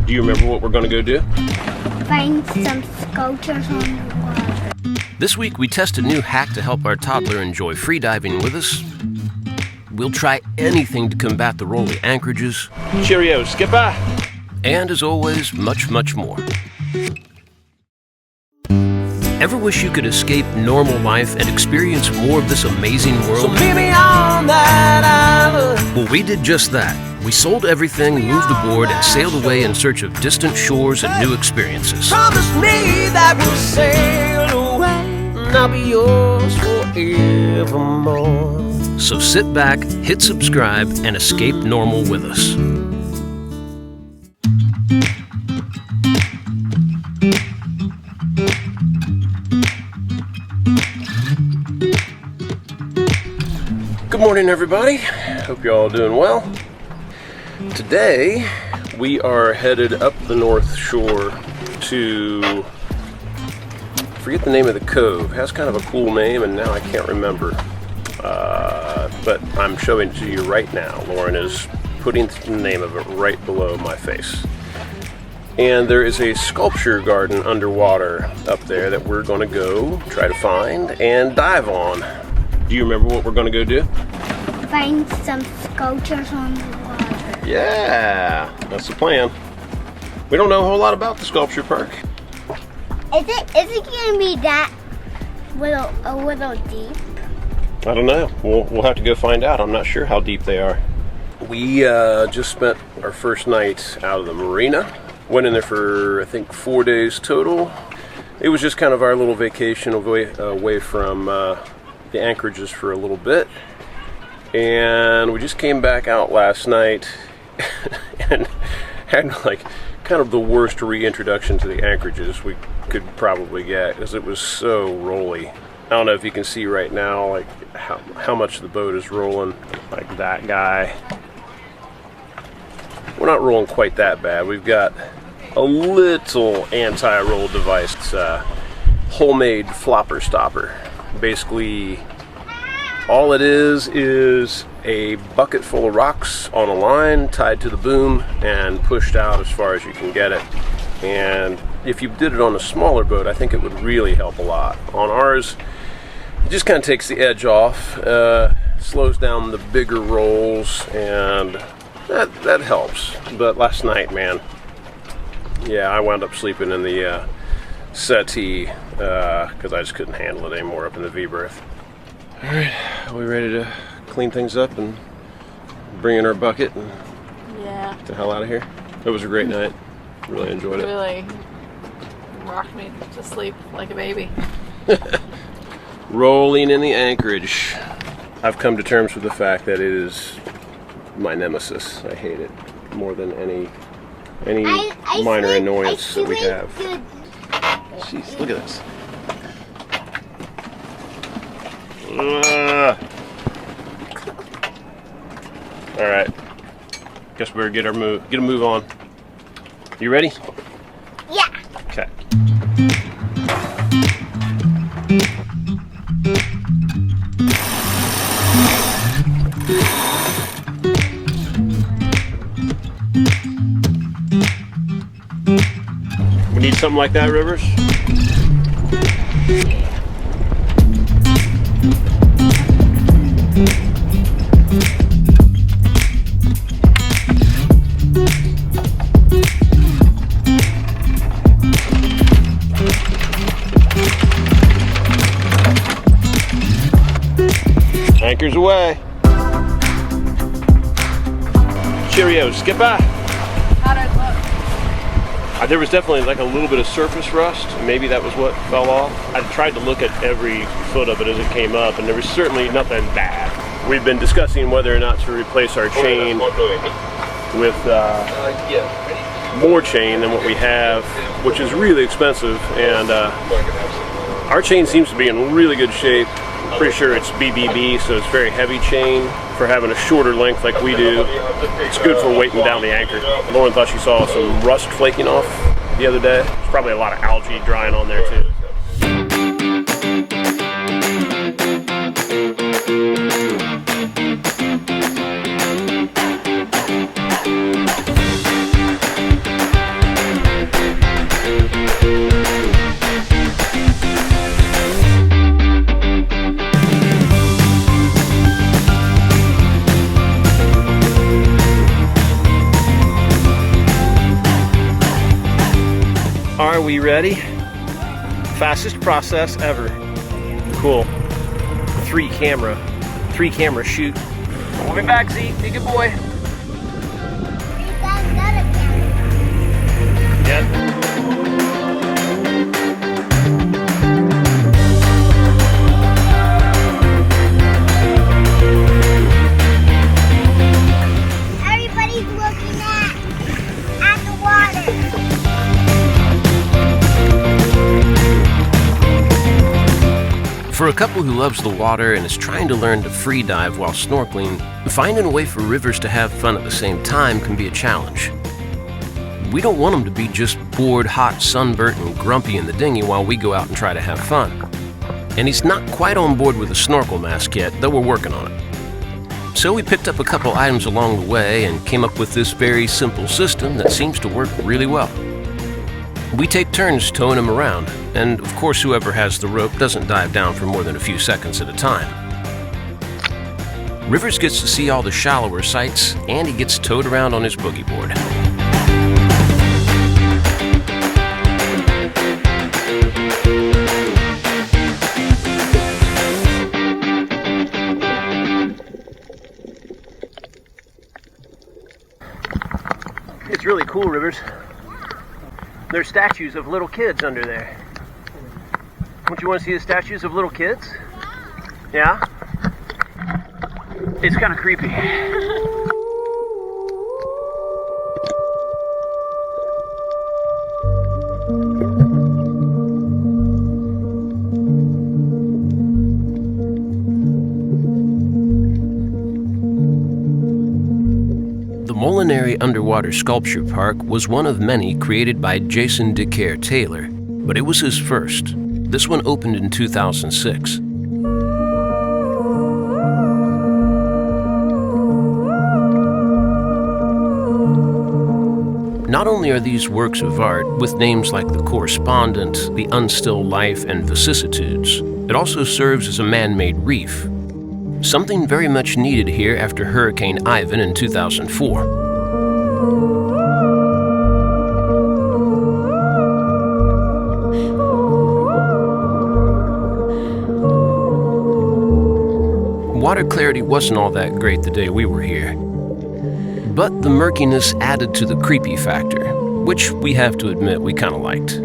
Do you remember what we're going to go do? Find some sculptures on the water. This week we test a new hack to help our toddler enjoy freediving with us. We'll try anything to combat the rolly anchorages. Cheerio, Skipper! And as always, much, much more. Ever wish you could escape normal life and experience more of this amazing world? So meet me on that island. Well, we did just that. We sold everything, moved aboard, and sailed away in search of distant shores and new experiences. Promise me that we'll sail away, and I'll be yours forevermore. So sit back, hit subscribe, and escape normal with us. Good morning, everybody. Hope you're all doing well. Today, we are headed up the North Shore to, I forget the name of the cove. It has kind of a cool name, and now I can't remember. But I'm showing it to you right now. Lauren is putting the name of it right below my face. And there is a sculpture garden underwater up there that we're going to go try to find and dive on. Do you remember what we're going to go do? Find some sculptures on the water. Yeah, that's the plan. We don't know a whole lot about the sculpture park. Is it gonna be that a little deep? I don't know. We'll have to go find out. I'm not sure how deep they are. We just spent our first night out of the marina. Went in there for, I think, 4 days total. It was just kind of our little vacation away from the anchorages for a little bit. And we just came back out last night and had like kind of the worst reintroduction to the anchorages we could probably get, because it was so rolly. I don't know if you can see right now like how much the boat is rolling, like that guy. We're not rolling quite that bad. We've got a little anti-roll device. It's a homemade flopper stopper. Basically, all it is a bucket full of rocks on a line tied to the boom and pushed out as far as you can get it. And if you did it on a smaller boat, I think it would really help a lot. On ours, it just kind of takes the edge off, slows down the bigger rolls, and that helps. But last night, man, yeah, I wound up sleeping in the settee because I just couldn't handle it anymore up in the V-berth. All right, are we ready to clean things up and bring in our bucket and get the hell out of here? It was a great night. Really enjoyed it. Really rocked me to sleep like a baby. Rolling in the anchorage. I've come to terms with the fact that it is my nemesis. I hate it more than any minor annoyance that we have. Jeez, look at this. All right. Guess we better get a move on. You ready? Yeah. Okay. We need something like that, Rivers? Anchors away. Cheerio, Skipper. How'd it look? There was definitely like a little bit of surface rust. Maybe that was what fell off. I tried to look at every foot of it as it came up, and there was certainly nothing bad. We've been discussing whether or not to replace our chain with more chain than what we have, which is really expensive, and our chain seems to be in really good shape. I'm pretty sure it's BBB, so it's very heavy chain for having a shorter length like we do. It's good for weighting down the anchor. Lauren thought she saw some rust flaking off the other day. There's probably a lot of algae drying on there too. Are we ready? Fastest process ever. Cool. Three camera shoot. We'll be back, Z. Be a good boy. Yeah. Everybody's looking at the water. For a couple who loves the water and is trying to learn to free dive while snorkeling, finding a way for Rivers to have fun at the same time can be a challenge. We don't want him to be just bored, hot, sunburnt, and grumpy in the dinghy while we go out and try to have fun. And he's not quite on board with a snorkel mask yet, though we're working on it. So we picked up a couple items along the way and came up with this very simple system that seems to work really well. We take turns towing him around, and of course whoever has the rope doesn't dive down for more than a few seconds at a time. Rivers gets to see all the shallower sights, and he gets towed around on his boogie board. It's really cool, Rivers. There's statues of little kids under there. Don't you want to see the statues of little kids? Yeah? It's kind of creepy. The Molinary Underwater Sculpture Park was one of many created by Jason DeCare Taylor, but it was his first. This one opened in 2006. Not only are these works of art with names like The Correspondent, The Unstill Life, and Vicissitudes, it also serves as a man-made reef. Something very much needed here after Hurricane Ivan in 2004. Water clarity wasn't all that great the day we were here. But the murkiness added to the creepy factor, which we have to admit we kind of liked.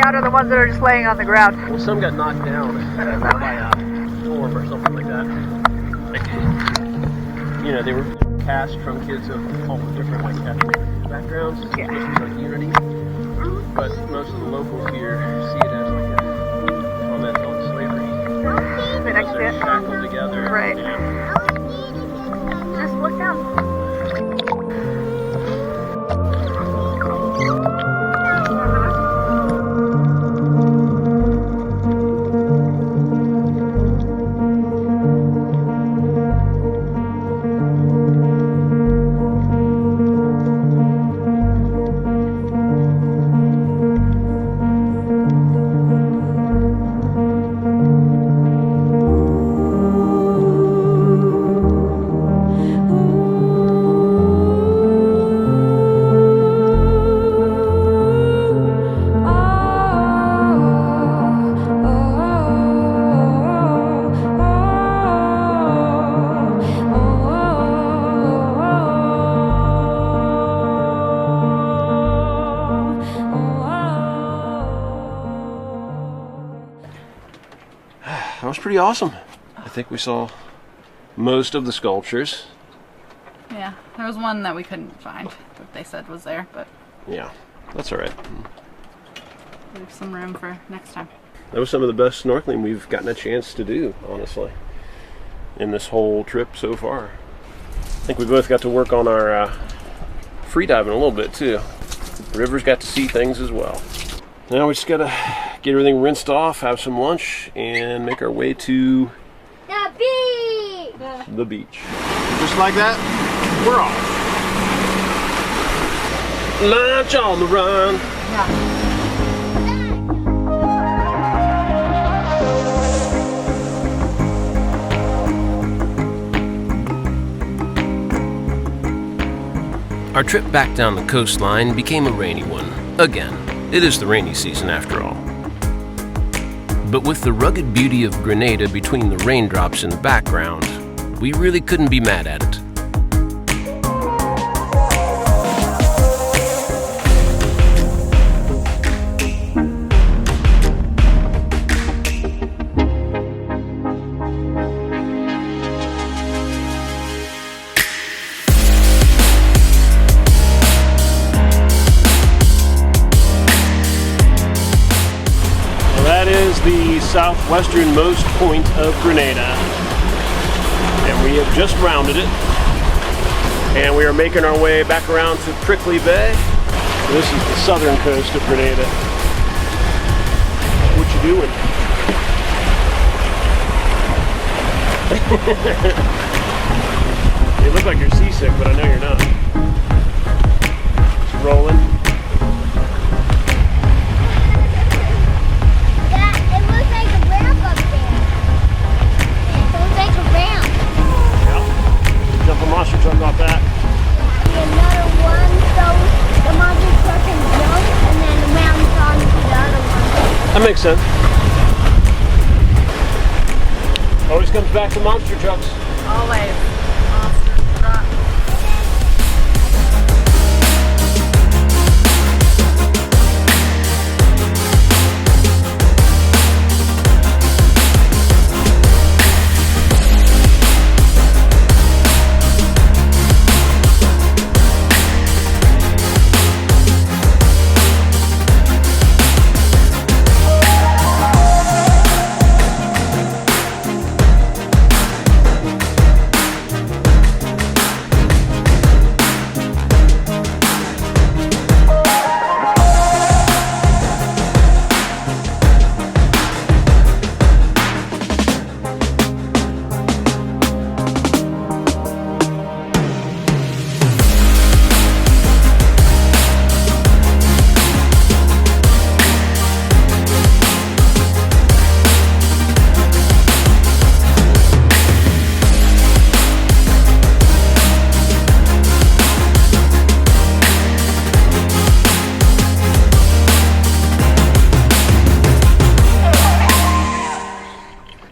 Are the ones that are just laying on the ground? Well, some got knocked down by a storm or something like that. Like, you know, they were cast from kids of all different like ethnic backgrounds. Yeah. This was like unity. But most of the locals here see it as like a comment on slavery. Right next to They're it. shackled together. Right. Yeah. Just look down. pretty awesome. I think we saw most of the sculptures. Yeah, there was one that we couldn't find that they said was there, but Yeah, that's all right. there's some room for next time. That was some of the best snorkeling we've gotten a chance to do, honestly, in this whole trip so far. I think we both got to work on our free diving a little bit too. River's got to see things as well. Now we just gotta get everything rinsed off, have some lunch, and make our way to The beach! the beach. Just like that, we're off. Lunch on the run. Yeah. Our trip back down the coastline became a rainy one. Again, it is the rainy season after all. But with the rugged beauty of Grenada between the raindrops in the background, we really couldn't be mad at it. That is the southwesternmost point of Grenada, and we have just rounded it, and we are making our way back around to Prickly Bay. This is the southern coast of Grenada. What you doing? You look like you're seasick, but I know you're not. Just rolling. Monster truck off that. Another one, so the monster truck can jump and then round on to the other one. That makes sense. Always comes back to monster trucks. Always. Monster truck.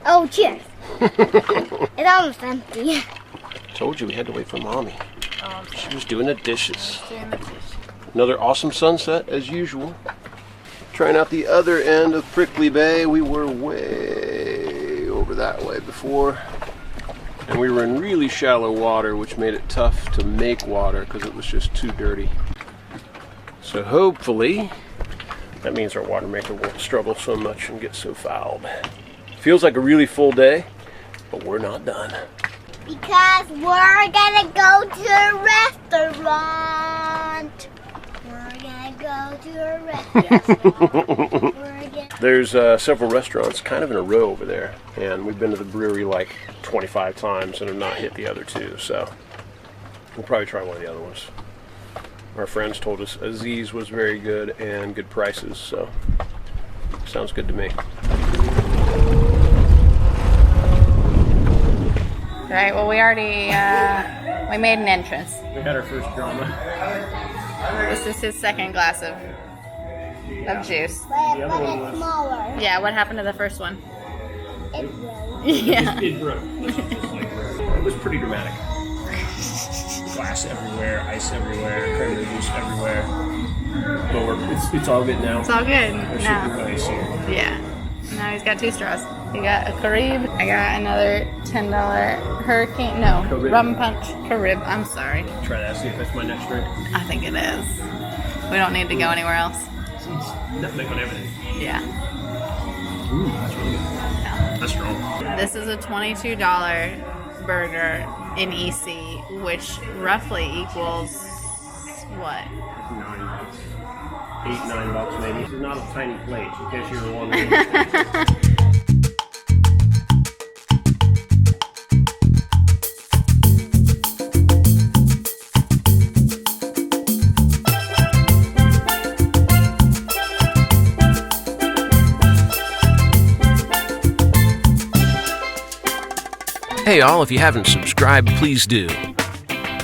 Oh, cheers. It's almost empty. Told you we had to wait for Mommy. Oh, I'm sorry. She was doing the dishes. Doing the dish. Another awesome sunset as usual. Trying out the other end of Prickly Bay. We were way over that way before. And we were in really shallow water, which made it tough to make water because it was just too dirty. So hopefully, that means our water maker won't struggle so much and get so fouled. Feels like a really full day, but we're not done. Because we're gonna go to a restaurant. We're gonna go to a restaurant. There's several restaurants kind of in a row over there, and we've been to the brewery like 25 times and have not hit the other two, so we'll probably try one of the other ones. Our friends told us Aziz was very good and good prices, so sounds good to me. Right, well we already, we made an entrance. We had our first drama. This is his second glass of juice. But it's smaller. Yeah, what happened to the first one? It will. Yeah. It broke. It was pretty dramatic. Glass everywhere, ice everywhere, cranberry juice everywhere. But it's all good now. It's all good. There should be Now. no issue. Yeah. Now he's got 2 straws. You got a Carib. I got another $10 Hurricane. No, Carib. Rum Punch Carib. I'm sorry. Try that, see if that's my next drink. I think it is. We don't need to go anywhere else. Nutmeg on everything. Yeah. Ooh, that's really good. Yeah. That's strong. This is a $22 burger in EC, which roughly equals what? $8-9 maybe. This is not a tiny plate, in case you were wondering. Hey all, if you haven't subscribed, please do.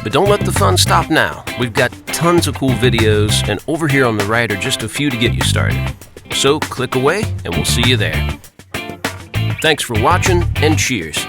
But don't let the fun stop now. We've got tons of cool videos, and over here on the right are just a few to get you started. So click away, and we'll see you there. Thanks for watching, and cheers.